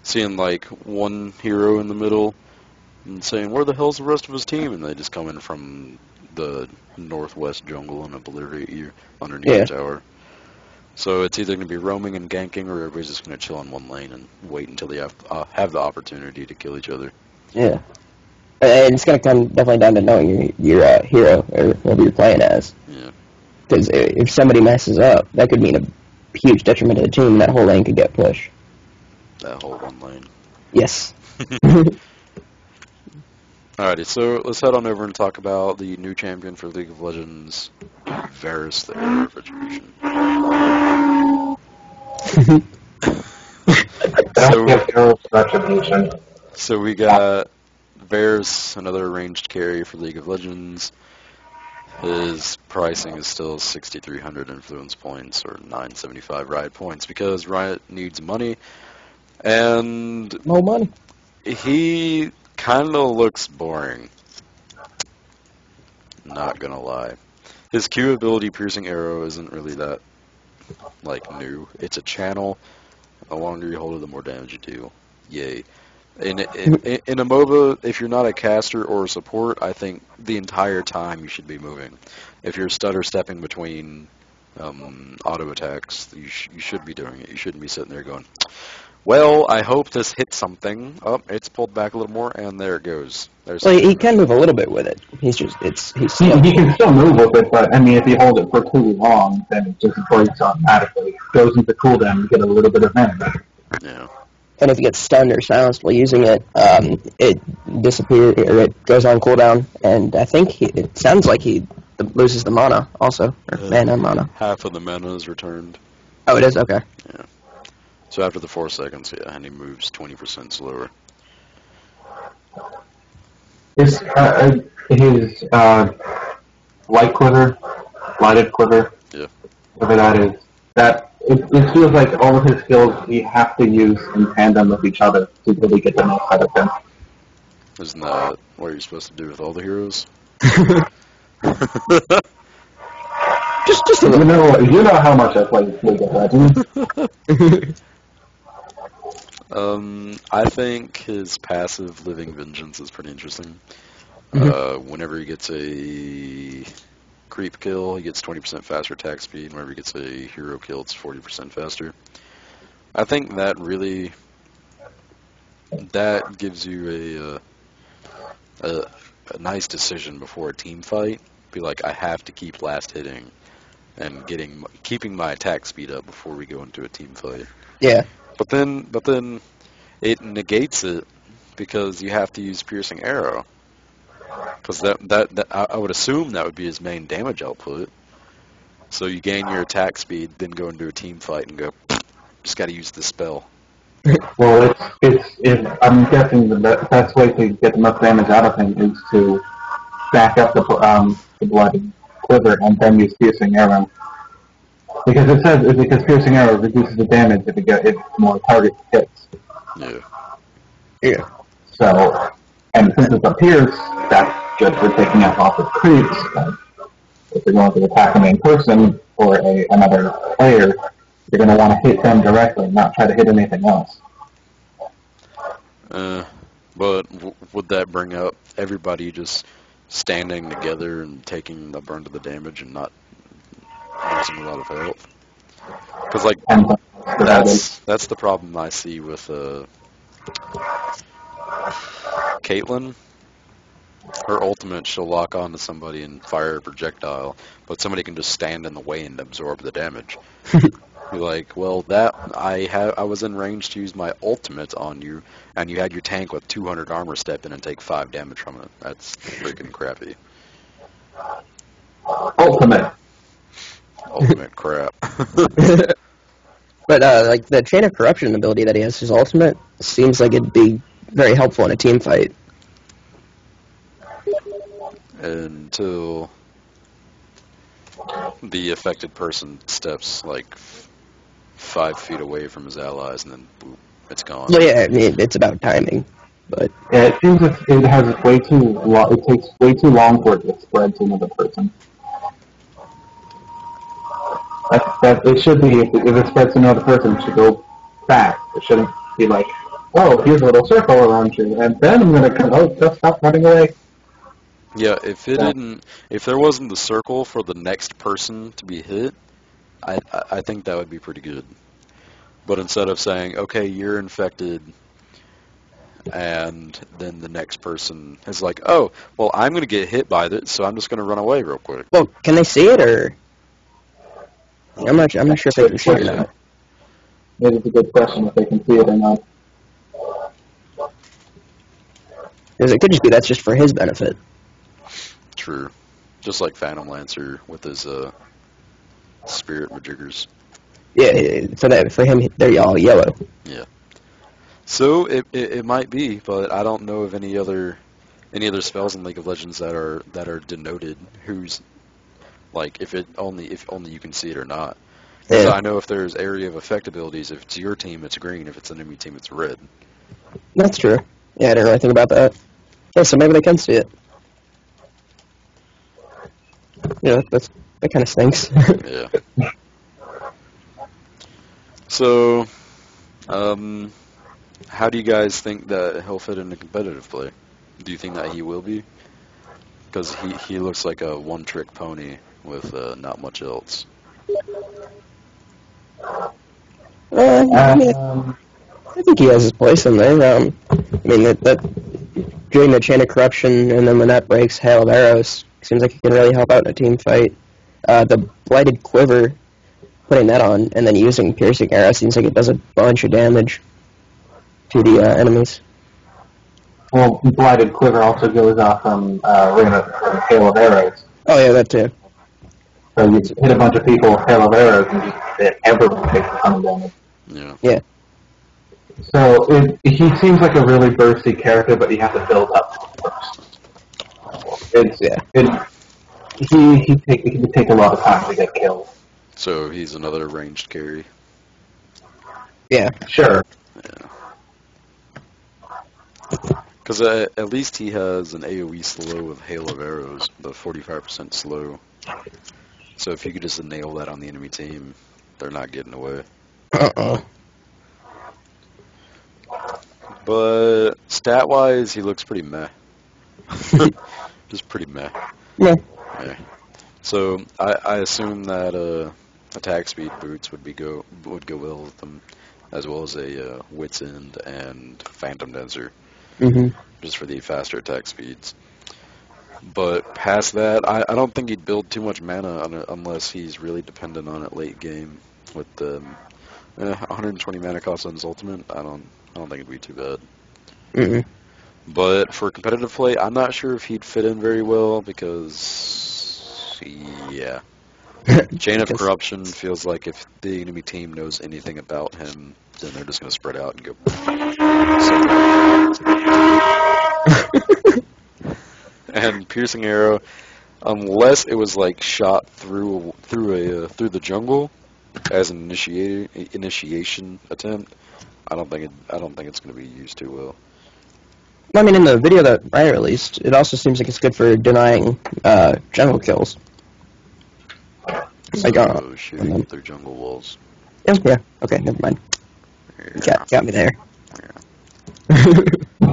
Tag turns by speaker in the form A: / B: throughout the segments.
A: seeing like one hero in the middle and saying, "Where the hell's the rest of his team?" And they just come in from the northwest jungle and obliterate you underneath the tower. So it's either going to be roaming and ganking, or everybody's just going to chill in one lane and wait until they have the opportunity to kill each other.
B: Yeah. And it's going to come definitely down to knowing your hero, or whoever you're playing as.
A: Yeah.
B: Because if somebody messes up, that could mean a huge detriment to the team, and that whole lane could get pushed.
A: That whole one lane.
B: Yes.
A: Alrighty, so let's head on over and talk about the new champion for League of Legends, Varus, the Hero of Retribution. So we got Varus, another ranged carry for League of Legends. His pricing is still 6,300 influence points, or 975 Riot points, because Riot needs money. And
B: no money.
A: He kind of looks boring. Not gonna lie. His Q ability, Piercing Arrow, isn't really that, like, new. It's a channel. The longer you hold it, the more damage you do. Yay. In a MOBA, if you're not a caster or a support, I think the entire time you should be moving. If you're stutter stepping between auto attacks, you should be doing it. You shouldn't be sitting there going, well, I hope this hits something. Oh, it's pulled back a little more, and there it goes.
B: Well, he can move a little bit with it. He can
C: still move with it, but I mean, if you hold it for too long, then it just breaks automatically. It goes into cooldown, you get a little bit of damage.
A: Yeah.
B: And if you get stunned or silenced while using it, it disappears, or it goes on cooldown. And I think it sounds like he loses the mana also, or mana and mana.
A: Half of the mana is returned.
B: Oh, it is? Okay.
A: Yeah. So after the 4 seconds, yeah, and he moves 20% slower.
C: His light quiver, lighted quiver,
A: yeah,
C: whatever that is, it feels like all of his skills we have to use in tandem with each other to really get the most out of him.
A: Isn't that what you're supposed to do with all the heroes?
B: just
C: you know how much I play League of Legends.
A: I think his passive Living Vengeance is pretty interesting. Whenever he gets a creep kill, he gets 20% faster attack speed. Whenever he gets a hero kill, it's 40% faster. I think that really, that gives you a nice decision before a team fight. Be like, I have to keep last hitting and keeping my attack speed up before we go into a team fight.
B: Yeah.
A: But then it negates it because you have to use Piercing Arrow. Because I would assume that would be his main damage output. So you gain your attack speed, then go into a team fight and go, just got to use this spell.
C: Well, I'm guessing the best way to get the most damage out of him is to stack up the blood quiver and then use Piercing Arrow. Because because Piercing Arrow reduces the damage if more target hits.
A: Yeah.
C: Yeah. So, and since it's a pierce, that's good for taking out off of creeps. But if you're going to attack a main person or another player, you're going to want to hit them directly, not try to hit anything else.
A: But would that bring up everybody just standing together and taking a burn to the damage and not losing a lot of health? Because, like, that's the problem I see with Caitlyn. Her ultimate, she'll lock onto somebody and fire a projectile, but somebody can just stand in the way and absorb the damage. You're like, well, I was in range to use my ultimate on you, and you had your tank with 200 armor step in and take 5 damage from it. That's freaking crappy.
C: Ultimate
A: crap.
B: But like the Chain of Corruption ability that he has, his ultimate, seems like it'd be very helpful in a team fight.
A: Until the affected person steps like 5 feet away from his allies, and then boop, it's gone.
B: Well, yeah, I mean, it's about timing, but
C: yeah, it seems it has way too long. It takes way too long for it to spread to another person. That it should be if it spreads to another person, it should go fast. It shouldn't be like, oh, here's a little circle around you, and then I'm gonna come. Oh, just stop running away.
A: Yeah, if there wasn't the circle for the next person to be hit, I think that would be pretty good. But instead of saying, okay, you're infected, and then the next person is like, oh, well, I'm going to get hit by this, so I'm just going to run away real quick.
B: Well, can they see it, or I'm not sure if they can see it or not.
C: It is a good question if they can see it or not.
B: Because it could just be that's just for his benefit.
A: True. Just like Phantom Lancer with his spirit majiggers.
B: Yeah, for him, they're all yellow.
A: Yeah. So it might be, but I don't know of any other spells in League of Legends that are denoted who's like if only you can see it or not. Because
B: Yeah.
A: I know if there's area of effect abilities, if it's your team, it's green. If it's an enemy team, it's red.
B: That's true. Yeah, I didn't really think about that. Yeah, so maybe they can see it. Yeah, that kind of stinks.
A: Yeah. So, how do you guys think that he'll fit into competitive play? Do you think that he will be? Because he looks like a one-trick pony with not much else.
B: I mean, I think he has his place in there. I mean, that doing the Chain of Corruption, and then when that breaks, Hail of Arrows, seems like he can really help out in a team fight. The Blighted Quiver, putting that on, and then using Piercing Arrow seems like it does a bunch of damage to the enemies.
C: Well, Blighted Quiver also goes off from Hail of Arrows.
B: Oh, yeah, that too.
C: So you hit a bunch of people with Hail of Arrows and just everyone takes a ton of damage.
A: Yeah.
B: Yeah.
C: So he seems like a really bursty character, but you have to build up first. He can take a lot of time to get killed.
A: So he's another ranged carry.
B: Yeah.
C: Sure.
A: Because at least he has an AoE slow with Hail of Arrows, the 45% slow. So if you could just nail that on the enemy team, they're not getting away. But stat-wise, he looks pretty meh. Just pretty meh.
B: Yeah.
A: Yeah. So I assume that attack speed boots would go well with them, as well as a Wit's End and Phantom Dancer, just for the faster attack speeds. But past that, I don't think he'd build too much mana on it unless he's really dependent on it late game. With the 120 mana cost on his ultimate, I don't think it'd be too bad. But for competitive play, I'm not sure if he'd fit in very well because, yeah. Chain of Corruption feels like if the enemy team knows anything about him, then they're just going to spread out and go. And Piercing Arrow, unless it was like shot through the jungle as an initiation attempt, I don't think it's going to be used too well.
B: I mean, in the video that I released, it also seems like it's good for denying jungle kills.
A: So shooting through jungle walls.
B: Yeah. Okay, never mind.
A: Yeah.
B: Got me there.
A: Yeah.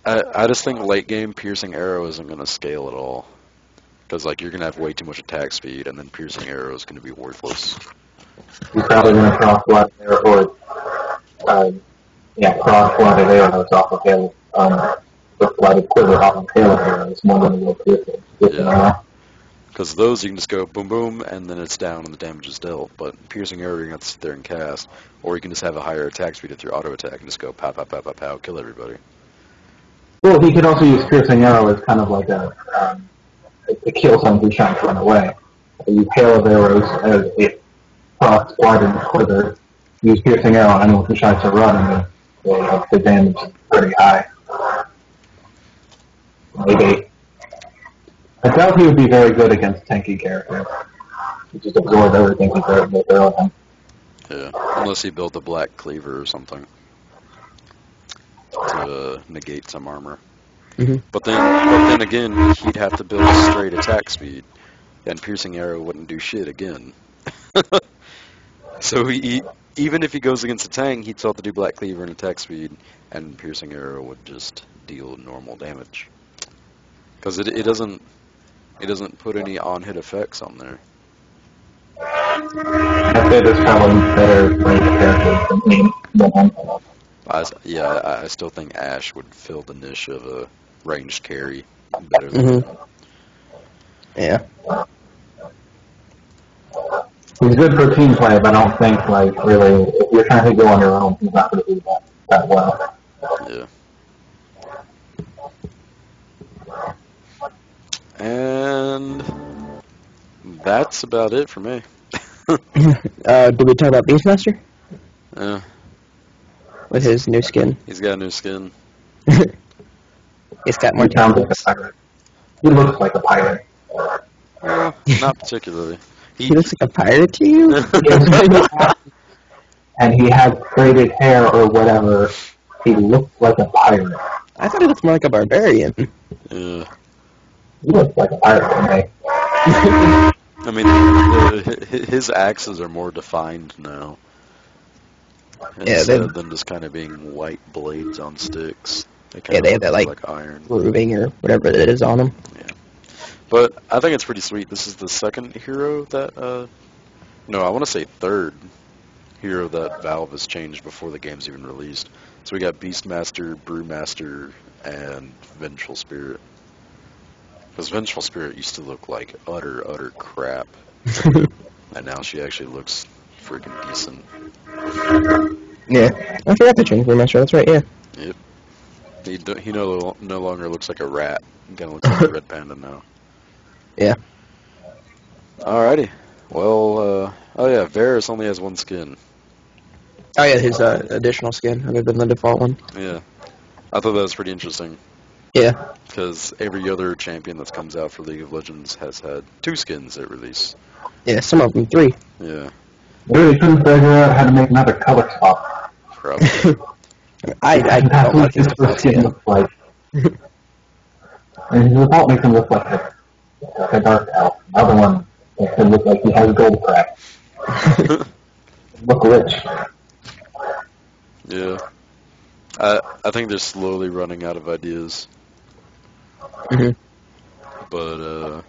A: I just think late game Piercing Arrow isn't going to scale at all. Because like you're going to have way too much attack speed, and then Piercing Arrow is going to be worthless.
C: You're probably going to cross-blood there, or cross-blooded arrows off of Hail, with Blighted Quiver off of Hail Arrows, more than will Piercing.
A: Yeah. Because those you can just go boom boom, and then it's down and the damage is dealt. But Piercing Arrow, you're going to have to sit there and cast. Or you can just have a higher attack speed with your auto attack and just go pow pow pow pow pow, kill everybody.
C: Well, he could also use Piercing Arrow as kind of like to kill someone who's trying to run away. Use Hail of Arrows as a cross-blooded quiver. Use Piercing Arrow on anyone who tries to run, and the damage is pretty high. Maybe. I doubt he would be very good against tanky characters. He just absorb everything he throw at him.
A: Yeah, unless he built a Black Cleaver or something to negate some armor. But then again, he'd have to build straight attack speed, and Piercing Arrow wouldn't do shit again. So even if he goes against a tank, he'd still have to do Black Cleaver and attack speed, and Piercing Arrow would just deal normal damage. Because it doesn't put any on-hit effects on there.
C: I'd say there's probably better range characters than me than him.
A: I still think Ashe would fill the niche of a ranged carry better than him.
B: Yeah.
C: He's good for team play, but I don't think, like, really, if you're trying to go on your own, he's not going to do that well.
A: Yeah. And that's about it for me.
B: Did we talk about Beastmaster?
A: Yeah.
B: With his new skin.
A: He's got a new skin.
B: He's got more
C: He sounds like a pirate. He looks like a pirate.
A: Well, not particularly.
B: He looks like a pirate to you?
C: And he has braided hair or whatever. He looks like a pirate.
B: I thought he looked more like a barbarian.
A: Yeah.
C: He looks like a pirate to me.
A: I mean, his axes are more defined now. Instead than just kind of being white blades on sticks.
B: They have that, like
A: iron.
B: grooving or whatever it is on them.
A: Yeah. But I think it's pretty sweet. This is the second hero that, no, I want to say third hero that Valve has changed before the game's even released. So we got Beastmaster, Brewmaster, and Vengeful Spirit. Because Vengeful Spirit used to look like utter crap. And now she actually looks freaking decent.
B: Yeah. I forgot to change Brewmaster, that's right, yeah.
A: Yep. He no longer looks like a rat. He kind of looks like a red panda now.
B: Yeah.
A: Alrighty. Well, oh yeah, Varus only has one skin.
B: Oh yeah, his additional skin other than the default one.
A: Yeah. I thought that was pretty interesting.
B: Yeah.
A: Because every other champion that comes out for League of Legends has had 2 skins at release.
B: Yeah, some of them 3.
A: Yeah.
C: Really couldn't figure out how to make another color swap.
A: Probably.
B: I
C: That's
B: don't
C: what
B: like his
C: his
B: default
C: skin
B: skin.
C: looks like. And his default makes him look like a dark elf. The other one makes him look like he has gold crap. Look rich.
A: Yeah. I think they're slowly running out of ideas.
B: Mm-hmm.
A: But,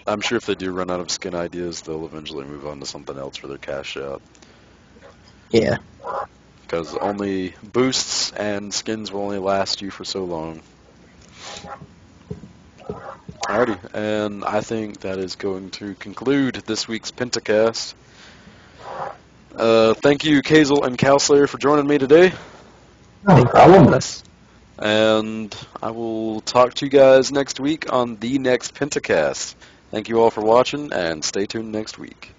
A: I'm sure if they do run out of skin ideas, they'll eventually move on to something else for their cash out.
B: Yeah.
A: Because only boosts and skins will only last you for so long. Alrighty, and I think that is going to conclude this week's Penta-Cast. Thank you, Kazel and Cowslayer, for joining me today.
C: No problem.
A: And I will talk to you guys next week on the next Penta-Cast. Thank you all for watching, and stay tuned next week.